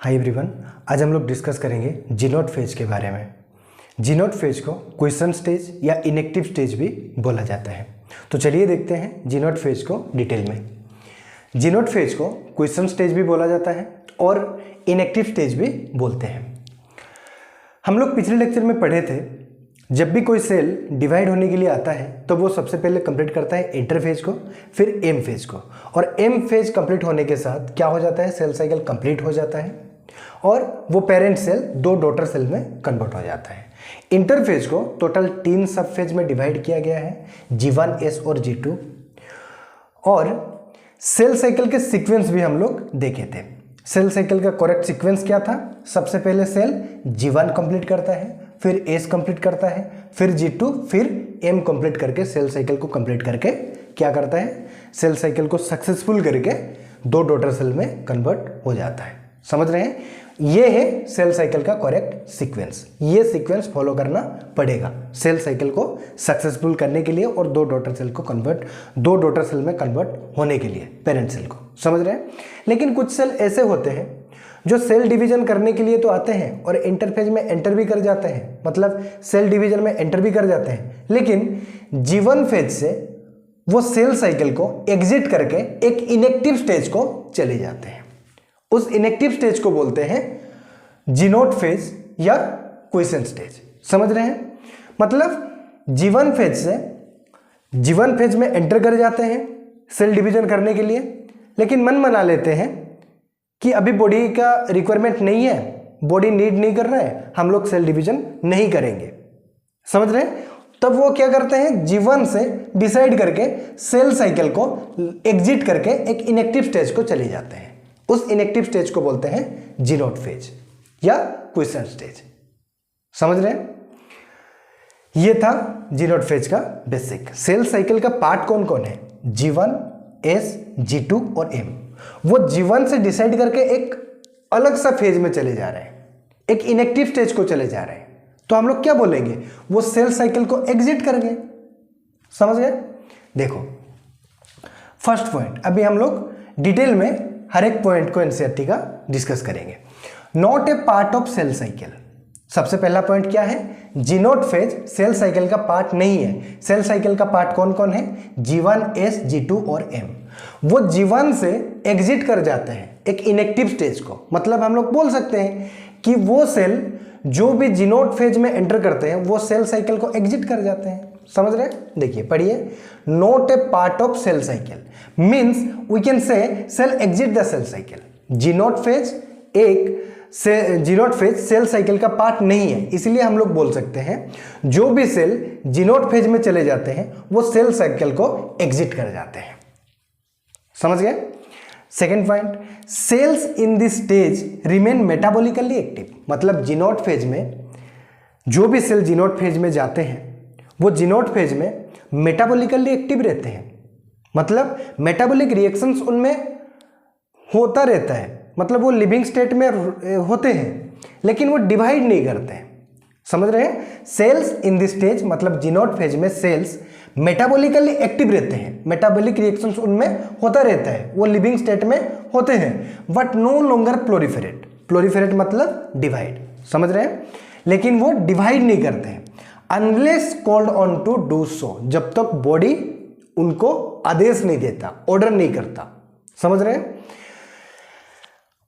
Hi everyone, आज हम लोग डिस्कस करेंगे जीनोट फेज के बारे में। जीनोट फेज को क्वेश्चन स्टेज या इनएक्टिव स्टेज भी बोला जाता है। तो चलिए देखते हैं जीनोट फेज को डिटेल में। जीनोट फेज को क्वेश्चन स्टेज भी बोला जाता है और इनएक्टिव स्टेज भी बोलते हैं। हम लोग पिछले लेक्चर में पढ़े थे, जब भी कोई सेल डिवाइड होने के लिए आता है तो वो सबसे पहले कंप्लीट करता है इंटर फेज को, फिर एम फेज को, और एम फेज कंप्लीट होने के साथ क्या हो जाता है, सेल साइकिल कंप्लीट हो जाता है और वो पेरेंट सेल दो डॉटर सेल में कन्वर्ट हो जाता है। इंटर फेज को टोटल 3 सब फेज में डिवाइड किया गया है, G1, S और G2। और सेल साइकिल के सीक्वेंस भी हम लोग देखे थे। सेल साइकिल का करेक्ट सीक्वेंस क्या था, सबसे पहले सेल G1 कंप्लीट करता है, फिर S कंप्लीट करता है, फिर G2, फिर M कंप्लीट करके सेल साइकिल को कंप्लीट करके क्या करता है, सेल साइकिल को सक्सेसफुल करके दो डॉटर सेल में कन्वर्ट हो जाता है। समझ रहे हैं? ये है सेल साइकिल का करेक्ट सीक्वेंस। ये सीक्वेंस फॉलो करना पड़ेगा सेल साइकिल को सक्सेसफुल करने के लिए और दो डॉटर सेल में कन्वर्ट होने के लिए पेरेंट सेल को। समझ रहे हैं? लेकिन कुछ सेल ऐसे होते हैं जो सेल डिवीजन करने के लिए तो आते हैं और इंटरफेज में एंटर भी कर जाते हैं, मतलब सेल डिवीजन में एंटर भी कर जाते हैं, लेकिन G1 फेज से वो सेल साइकिल को एग्जिट करके एक इनएक्टिव स्टेज को चले जाते हैं। उस इनएक्टिव स्टेज को बोलते हैं जीनोट फेज या क्वेश्चन स्टेज। समझ रहे हैं? मतलब G1 फेज में एंटर कर जाते हैं सेल डिवीजन करने के लिए, लेकिन मन बना लेते हैं कि अभी बॉडी का रिक्वायरमेंट नहीं है, बॉडी नीड नहीं कर रहा है, हम लोग सेल डिवीजन नहीं करेंगे। समझ रहे हैं? तब वो क्या करते हैं, G1 से डिसाइड करके सेल साइकिल को एग्जिट करके एक इनएक्टिव स्टेज को चले जाते हैं। उस इनएक्टिव स्टेज को बोलते हैं जीनोट फेज या क्वेश्चन स्टेज। समझ रहे हैं? ये था जीनोट फेज का बेसिक। सेल साइकिल का पार्ट कौन कौन है, G1, S, G2 और M। वो G1 से डिसाइड करके एक अलग सा फेज में चले जा रहे हैं, एक इनएक्टिव स्टेज को चले जा रहे हैं, तो हम लोग क्या बोलेंगे, वो सेल साइकिल को एग्जिट कर गए। समझ गए? देखो फर्स्ट पॉइंट, अभी हम लोग डिटेल में हर एक पॉइंट को एनसीईआरटी का डिस्कस करेंगे। Not a part of cell cycle. सबसे पहला पॉइंट क्या है, जीनोट फेज सेल साइकिल का पार्ट नहीं है। सेल साइकिल का पार्ट कौन कौन है, G1, S, G2 और M। वो G1 से एग्जिट कर जाते हैं एक इनएक्टिव स्टेज को। मतलब हम लोग बोल सकते हैं कि वो सेल जो भी जीनोट फेज में एंटर करते हैं वो सेल साइकिल को एग्जिट कर जाते हैं। समझ रहे हैं? देखिए पढ़िए, not a part of cell cycle means we can say cell exit the cell cycle. G naught phase cell cycle का पार्ट नहीं है, इसलिए हम लोग बोल सकते हैं जो भी सेल जीनोट फेज में चले जाते हैं वो सेल साइकिल को एग्जिट कर जाते हैं। समझ गए? Second point, cells in this stage remain metabolically active. मतलब जीनोट फेज में जो भी सेल जीनोट फेज में जाते हैं वो जीनोट फेज में मेटाबॉलिकली एक्टिव रहते हैं। मतलब मेटाबॉलिक रिएक्शंस उनमें होता रहता है, मतलब वो लिविंग स्टेट में होते हैं लेकिन वो डिवाइड नहीं करते हैं। समझ रहे हैं? सेल्स इन दिस स्टेज मतलब जीनोट फेज में सेल्स मेटाबॉलिकली एक्टिव रहते हैं, मेटाबॉलिक रिएक्शंस उनमें होता रहता है, वो लिविंग स्टेट में होते हैं, बट नो लॉन्गर प्लोरीफेरेट। प्लोरीफेरेट मतलब डिवाइड। समझ रहे हैं? लेकिन वो डिवाइड नहीं करते हैं unless called on to do so, जब तक बॉडी उनको आदेश नहीं देता, ऑर्डर नहीं करता। समझ रहे हैं?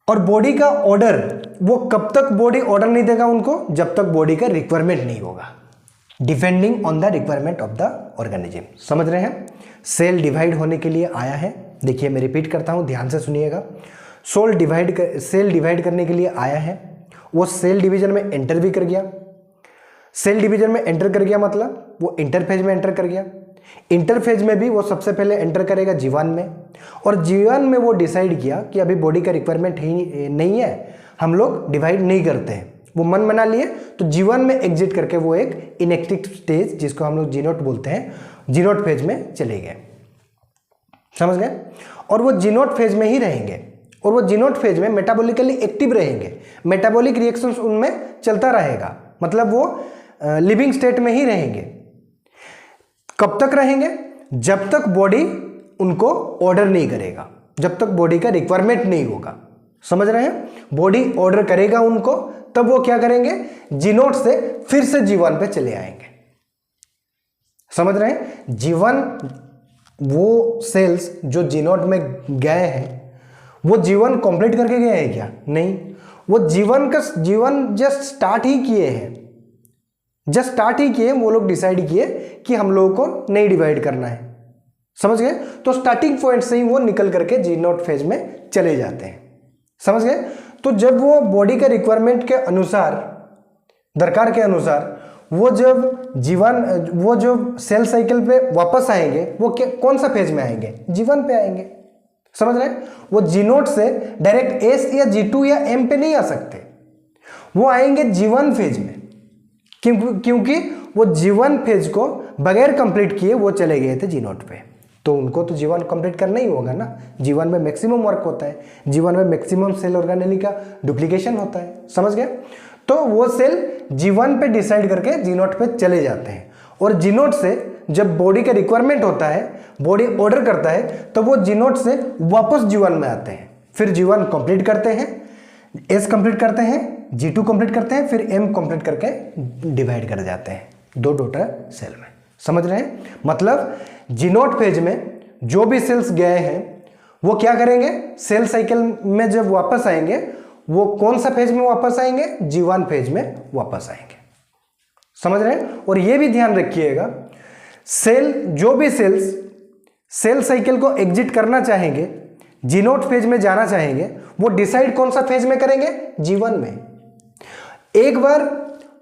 और बॉडी का ऑर्डर, वो कब तक बॉडी ऑर्डर नहीं देगा उनको, जब तक बॉडी का रिक्वायरमेंट नहीं होगा, depending on the requirement of the organism. समझ रहे हैं? सेल डिवाइड होने के लिए आया है। देखिए मैं रिपीट करता हूं, ध्यान से सुनिएगा। सेल डिवाइड करने के लिए आया है, वो सेल डिवीजन में एंटर भी कर गया। सेल डिवीजन में एंटर कर गया मतलब वो इंटरफेज में एंटर कर गया। इंटरफेज में भी वो सबसे पहले एंटर करेगा G1 में, और G1 में वो डिसाइड किया कि अभी बॉडी का रिक्वायरमेंट ही नहीं है, हम लोग डिवाइड नहीं करते हैं, वो मन बना लिए, तो G1 में एग्जिट करके वो एक इनएक्टिव स्टेज जिसको हम लोग जीनोट बोलते हैं, जीनोट फेज में चले गए। समझ गए? और वो जीनोट फेज में ही रहेंगे और वो जीनोट फेज में मेटाबॉलिकली एक्टिव रहेंगे, मेटाबॉलिक रिएक्शंस उनमें चलता रहेगा, मतलब वो लिविंग स्टेट में ही रहेंगे। कब तक रहेंगे? जब तक बॉडी उनको ऑर्डर नहीं करेगा, जब तक बॉडी का रिक्वायरमेंट नहीं होगा। समझ रहे हैं? बॉडी ऑर्डर करेगा उनको, तब वो क्या करेंगे, जी0 से फिर से जी1 पे चले आएंगे। समझ रहे हैं? जी1, वो सेल्स जो जी0 में गए हैं वो जी1 कंप्लीट करके गए हैं क्या? नहीं, वो जी1 जस्ट स्टार्ट ही किए हैं, जस्ट स्टार्ट ही किए। वो लोग डिसाइड किए कि हम लोगों को नहीं डिवाइड करना है। समझ गए? तो स्टार्टिंग पॉइंट से ही वो निकल करके जी0 फेज में चले जाते हैं। समझ गए? तो जब वो बॉडी के रिक्वायरमेंट के अनुसार, दरकार के अनुसार, वो जब वो जो सेल साइकिल पे वापस आएंगे, वो कौन सा फेज में आएंगे? जी1 पे आएंगे। समझ रहे हैं? वो जी0 से डायरेक्ट एस या जी2 या एम पे नहीं आ सकते, वो आएंगे जी1 फेज में, क्योंकि वो जी1 फेज को बगैर कंप्लीट किए वो चले गए थे जी0 पे। तो उनको तो जी1 कंप्लीट करना ही होगा ना। जी1 में मैक्सिमम वर्क होता है, जी1 में मैक्सिमम सेल ऑर्गेनेली का डुप्लीकेशन होता है। समझ गए? तो वो सेल जी1 पे डिसाइड करके जी0 पे चले जाते हैं, और जी0 से जब बॉडी का रिक्वायरमेंट होता है, बॉडी ऑर्डर करता है, तो वो जी0 से वापस जी1 में आते हैं, फिर जी1 कंप्लीट करते हैं, एस कंप्लीट करते हैं, जी2 कंप्लीट करते हैं, फिर एम कंप्लीट करके डिवाइड कर जाते हैं दो डॉटर सेल में। समझ रहे हैं? मतलब जी0 फेज में जो भी सेल्स गए हैं वो क्या करेंगे, सेल साइकिल में जब वापस आएंगे, वो कौन सा फेज में वापस आएंगे? जी1 फेज में वापस आएंगे। समझ रहे हैं? और ये भी ध्यान रखिएगा, जो भी सेल्स सेल साइकिल को एग्जिट करना चाहेंगे, जी0 फेज में जाना चाहेंगे, वो डिसाइड कौन सा फेज में करेंगे? जी1 में। एक बार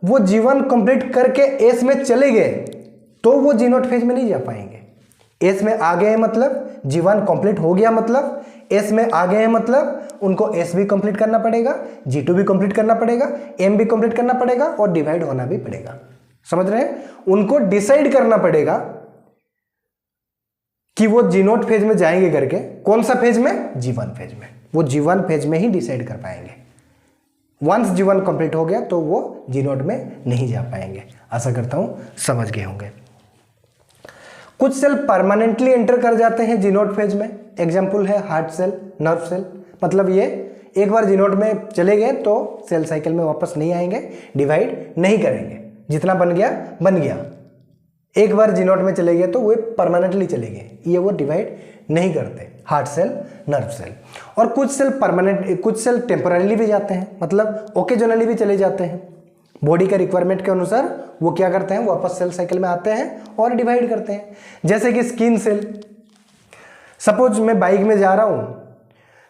वो जी1 कंप्लीट करके एस में चले गए तो वो जी0 फेज में नहीं जा पाएंगे। एस में आ गए मतलब जी1 कंप्लीट हो गया, मतलब एस में आ गए हैं मतलब उनको एस भी कंप्लीट करना पड़ेगा, जी2 भी कंप्लीट करना पड़ेगा, एम भी कंप्लीट करना पड़ेगा, और डिवाइड होना भी पड़ेगा। समझ रहे हैं? उनको डिसाइड करना पड़ेगा कि वो जी0 फेज में जाएंगे करके। कौन सा फेज में? जी1 फेज में। वो जी1 फेज में ही डिसाइड कर पाएंगे। वंस जी1 कंप्लीट हो गया तो वो जी0 में नहीं जा पाएंगे। आशा करता हूं समझ गए होंगे। कुछ सेल परमानेंटली एंटर कर जाते हैं जी0 फेज में। एग्जाम्पल है हार्ट सेल, नर्व सेल। मतलब ये एक बार जी0 में चले गए तो सेल साइकिल में वापस नहीं आएंगे, डिवाइड नहीं करेंगे, जितना बन गया बन गया। एक बार जी0 में चले गए तो वे परमानेंटली चले गए, ये वो डिवाइड नहीं करते। Heart cell, nerve cell. और कुछ सेल टेम्पोररीली भी जाते हैं, मतलब ओकेजनली भी चले जाते हैं। बॉडी के रिक्वायरमेंट के अनुसार वो क्या करते हैं, वापस सेल साइकिल में आते हैं और डिवाइड करते हैं। जैसे कि स्किन सेल। सपोज मैं बाइक में जा रहा हूं,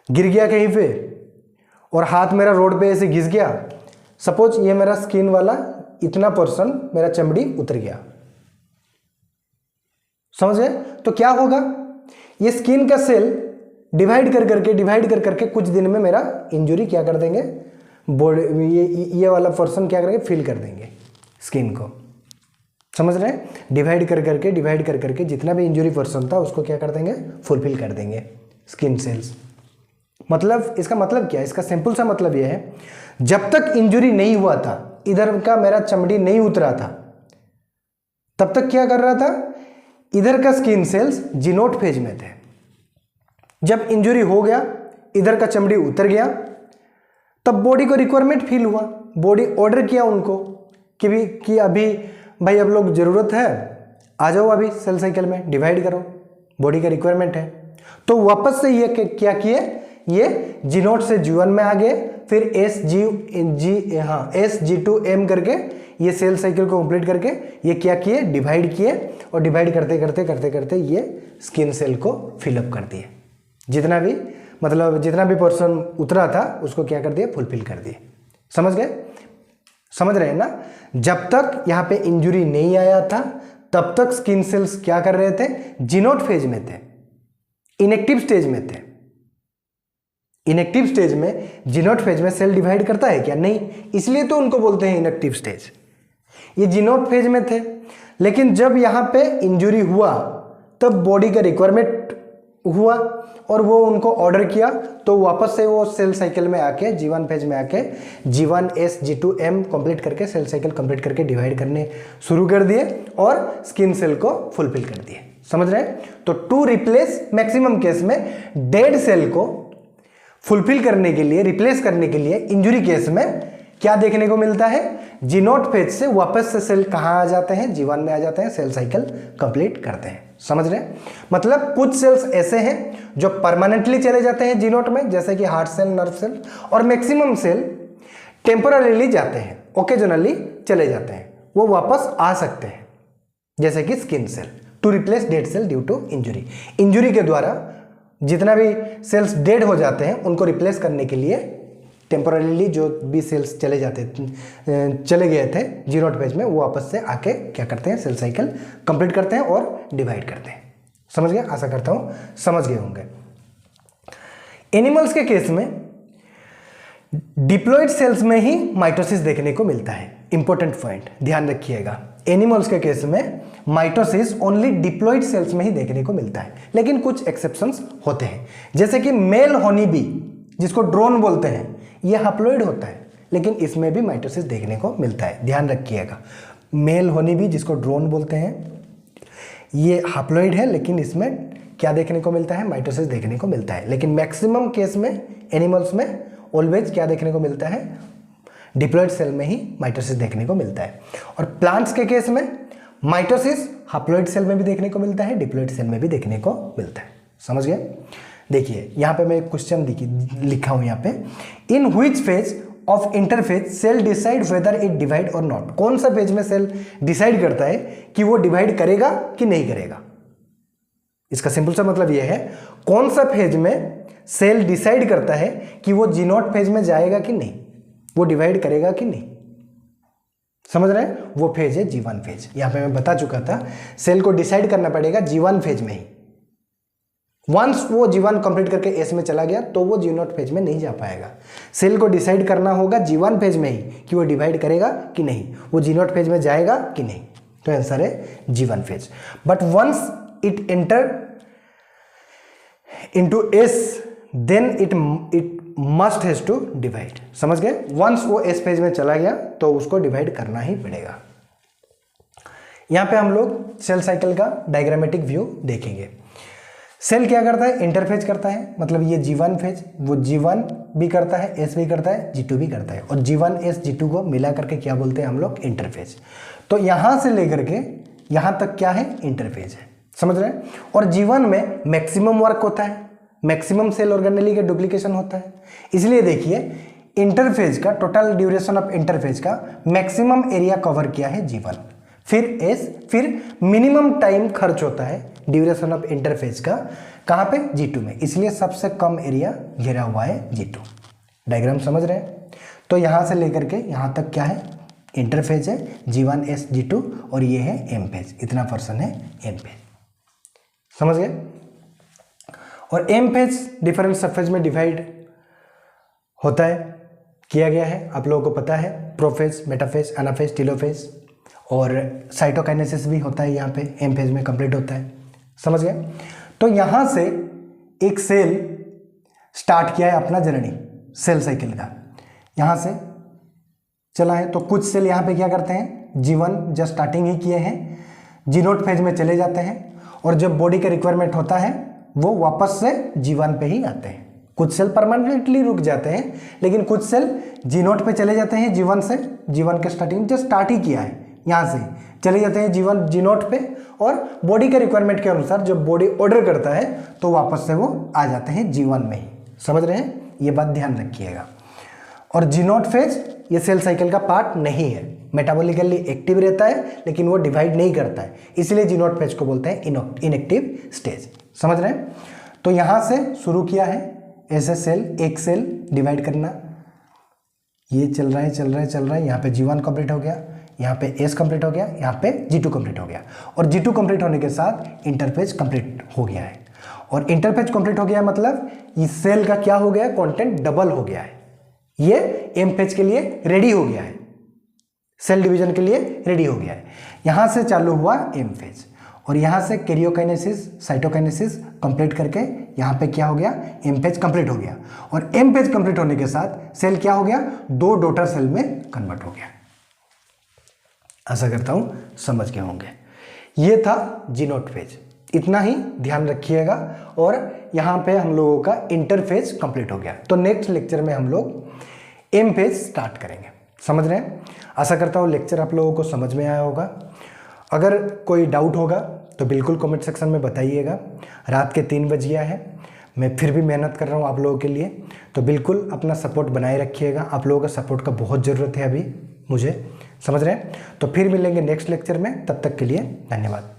गिर गया कहीं पे और हाथ मेरा रोड पे ऐसे घिस गया। सपोज ये मेरा स्किन वाला इतना पोर्शन मेरा चमड़ी उतर गया। समझ गए? तो क्या होगा, ये स्किन का सेल डिवाइड कर करके कुछ दिन में मेरा इंजुरी क्या कर देंगे, बॉडी ये वाला पोर्शन क्या करेंगे, फिल कर देंगे स्किन को। समझ रहे हैं? डिवाइड कर करके जितना भी इंजुरी पोर्शन था उसको क्या कर देंगे, फुलफिल कर देंगे स्किन सेल्स। मतलब इसका मतलब क्या है? इसका सिंपल सा मतलब यह है, जब तक इंजुरी नहीं हुआ था, इधर का मेरा चमड़ी नहीं उतरा था, तब तक क्या कर रहा था, इधर का स्किन सेल्स जी0 फेज में थे। जब इंजुरी हो गया, इधर का चमड़ी उतर गया, तब बॉडी को रिक्वायरमेंट फील हुआ, बॉडी ऑर्डर किया उनको कि अभी भाई अब लोग जरूरत है, आ जाओ अभी सेल साइकिल में डिवाइड करो, बॉडी का रिक्वायरमेंट है। तो वापस से ये क्या किए, ये जी0 से जी1 में आ गए, फिर एस जी2 एम करके ये सेल साइकिल को कंप्लीट करके ये क्या किए, डिवाइड किए, और डिवाइड करते ये स्किन सेल को फिलअप कर दिए। जितना भी पोर्शन उतरा था उसको क्या कर दिया, फुलफिल कर दिए। समझ गए? समझ रहे हैं ना? जब तक यहाँ पे इंजुरी नहीं आया था तब तक स्किन सेल्स क्या कर रहे थे, जी0 फेज में थे, इनएक्टिव स्टेज में थे। इनएक्टिव स्टेज में, जी0 फेज में सेल डिवाइड करता है क्या? नहीं, इसलिए तो उनको बोलते हैं इनएक्टिव स्टेज। ये जी0 फेज में थे, लेकिन जब यहाँ पे इंजुरी हुआ तब बॉडी का रिक्वायरमेंट हुआ और वो उनको ऑर्डर किया, तो वापस से वो सेल साइकिल में आके जी1 फेज में आके G one S G two M complete करके सेल साइकिल कंप्लीट करके डिवाइड करने शुरू कर दिए और स्किन सेल को फुलफिल कर दिए। समझ रहे हैं? तो टू रिप्लेस मैक्सिमम केस में डेड सेल को फुलफिल करने के लिए, रिप्लेस करने के लिए इंजुरी केस में क्या देखने को मिलता है, जी नॉट फेज से वापस से सेल कहाँ आ जाते हैं, G1 में आ जाते हैं, सेल साइकिल कंप्लीट करते हैं। समझ रहे हैं? मतलब कुछ सेल्स ऐसे हैं जो परमानेंटली चले जाते हैं जी नॉट में, जैसे कि हार्ट सेल, नर्व सेल, और मैक्सिमम सेल टेम्पोररीली जाते हैं, ओकेजनली चले जाते हैं, वो वापस आ सकते हैं, जैसे कि skin cell to replace dead cell due to injury. Injury के द्वारा जितना भी सेल्स डेड हो जाते हैं उनको रिप्लेस करने के लिए टेम्पोररीली जो भी सेल्स चले गए थे जी नॉट फेज में, वो वापस से आके क्या करते हैं, सेल साइकिल कंप्लीट करते हैं और डिवाइड करते हैं। समझ गए? आशा करता हूं समझ गए होंगे। एनिमल्स के केस में डिप्लॉयड सेल्स में ही माइटोसिस देखने को मिलता है। इंपॉर्टेंट पॉइंट ध्यान रखिएगा, एनिमल्स के केस में माइटोसिस ओनली डिप्लॉयड सेल्स में ही देखने को मिलता है, लेकिन कुछ एक्सेप्शंस होते हैं, जैसे कि मेल हनी बी जिसको ड्रोन बोलते हैं, यह हैप्लॉइड होता है, लेकिन इसमें भी माइटोसिस देखने को मिलता है। ध्यान रखिएगा, मेल हनी बी जिसको ड्रोन बोलते हैं, ये हैप्लॉइड है, लेकिन इसमें क्या देखने को मिलता है, माइटोसिस देखने को मिलता है। लेकिन मैक्सिमम केस में एनिमल्स में ऑलवेज क्या देखने को मिलता है, डिप्लॉयड सेल में ही माइटोसिस देखने को मिलता है। और प्लांट्स के केस में माइटोसिस हैप्लॉइड सेल में भी देखने को मिलता है, डिप्लॉयड सेल में भी देखने को मिलता है। समझ गए? देखिए यहाँ पे मैं एक क्वेश्चन लिखा हूं यहाँ पे, in which phase of interphase cell decide whether it divide और नॉट। कौन सा फेज में सेल डिसाइड करता है कि वो डिवाइड करेगा कि नहीं करेगा। इसका सिंपल सा मतलब यह है, कौन सा फेज में सेल डिसाइड करता है कि वो जी नॉट फेज में जाएगा कि नहीं, वो डिवाइड करेगा कि नहीं। समझ रहे हैं? वो फेज है G1 फेज। यहां पे मैं बता चुका था, सेल को डिसाइड करना पड़ेगा G1 फेज में ही। वंस वो G1 कंप्लीट करके S में चला गया तो वो जी नॉट फेज में नहीं जा पाएगा। सेल को डिसाइड करना होगा G1 फेज में ही कि वो डिवाइड करेगा कि नहीं, वो जी नॉट फेज में जाएगा कि नहीं। तो आंसर है G1 phase. But once it enter into S then it must has to divide. समझ गए? वंस वो S फेज में चला गया तो उसको डिवाइड करना ही पड़ेगा। यहां पे हम लोग सेल साइकिल का डायग्रामेटिक व्यू देखेंगे। सेल क्या करता है, इंटरफेज करता है, मतलब ये G1 फेज, वो G1 भी करता है, S भी करता है, G2 भी करता है, और G1 S G2 को मिला करके क्या बोलते हैं हम लोग, इंटरफेज। तो यहां से लेकर के यहां तक क्या है, इंटरफेज है। समझ रहे हैं? और G1 में मैक्सिमम वर्क होता है, मैक्सिमम सेल ऑर्गेनेली का डुप्लीकेशन होता है, इसलिए देखिए इंटरफेज का टोटल ड्यूरेशन ऑफ इंटरफेज का मैक्सिमम एरिया कवर किया है G1, फिर S, फिर मिनिमम टाइम खर्च होता है ड्यूरेशन ऑफ इंटरफेज का कहां पे, G2 में, इसलिए सबसे कम एरिया घेरा हुआ है G2। डायग्राम समझ रहे हैं? तो यहां से लेकर के यहां तक क्या है, इंटरफेज है, G1 S G2, और ये है M फेज, इतना पर्सन है M फेज। समझ गए? और M फेज डिफरेंट सबफेज में डिवाइड होता है, किया गया है, आप लोगों को पता है, प्रोफेज, मेटाफेज, एनाफेज, टेलोफेज, और साइटोकाइनेसिस भी होता है यहाँ पे M फेज में कंप्लीट होता है। समझ गए? तो यहाँ से एक सेल स्टार्ट किया है अपना जर्नी सेल साइकिल का, यहाँ से चला है, तो कुछ सेल यहाँ पे क्या करते हैं, G1 जस्ट स्टार्टिंग ही किए हैं, जी नॉट फेज में चले जाते हैं, और जब बॉडी का रिक्वायरमेंट होता है वो वापस से G1 पे ही आते हैं। कुछ सेल परमानेंटली रुक जाते हैं, लेकिन कुछ सेल जी नॉट पे चले जाते हैं G1 से, G1 के स्टार्टिंग जस्ट स्टार्ट ही किया है, यहाँ से चले जाते हैं G1 जी नॉट पे, और बॉडी के रिक्वायरमेंट के अनुसार जब बॉडी ऑर्डर करता है तो वापस से वो आ जाते हैं G1 में ही। समझ रहे हैं? ये बात ध्यान रखिएगा। और जी नॉट फेज ये सेल साइकिल का पार्ट नहीं है, मेटाबॉलिकली एक्टिव रहता है लेकिन वो डिवाइड नहीं करता है, इसलिए जी नॉट फेज को बोलते हैं इनएक्टिव स्टेज। समझ रहे हैं? तो यहां से शुरू किया है ऐसे सेल, एक सेल डिवाइड करना, ये चल रहा है चल रहा है चल रहा है, यहाँ पे G1 कंप्लीट हो गया, यहाँ पे S कंप्लीट हो गया, यहाँ पे G2 कंप्लीट हो गया, और G2 कंप्लीट होने के साथ इंटरफेज कंप्लीट हो गया है। और इंटरफेज कंप्लीट हो गया मतलब इस सेल का क्या हो गया, कंटेंट डबल हो गया है, ये M फेज के लिए रेडी हो गया है, सेल डिवीजन के लिए रेडी हो गया है। यहां से चालू हुआ M फेज, और यहां से कैरियोकाइनेसिस, साइटोकाइनेसिस कंप्लीट करके यहां पे क्या हो गया, M फेज कंप्लीट हो गया, और M फेज कंप्लीट होने के साथ सेल क्या हो गया, दो डॉटर सेल में कन्वर्ट हो गया। आशा करता हूं समझ गए होंगे। ये था जी नॉट फेज। इतना ही ध्यान रखिएगा। और यहाँ पे हम लोगों का इंटरफेज कंप्लीट हो गया। तो नेक्स्ट लेक्चर में हम लोग एम फेज स्टार्ट करेंगे। समझ रहे हैं? आशा करता हूँ लेक्चर आप लोगों को समझ में आया होगा। अगर कोई डाउट होगा तो बिल्कुल कमेंट सेक्शन में बताइएगा। रात के 3 बज गया है, मैं फिर भी मेहनत कर रहा हूँ आप लोगों के लिए, तो बिल्कुल अपना सपोर्ट बनाए रखिएगा। आप लोगों का सपोर्ट का बहुत ज़रूरत है अभी मुझे। समझ रहे हैं? तो फिर मिलेंगे नेक्स्ट लेक्चर में, तब तक के लिए धन्यवाद।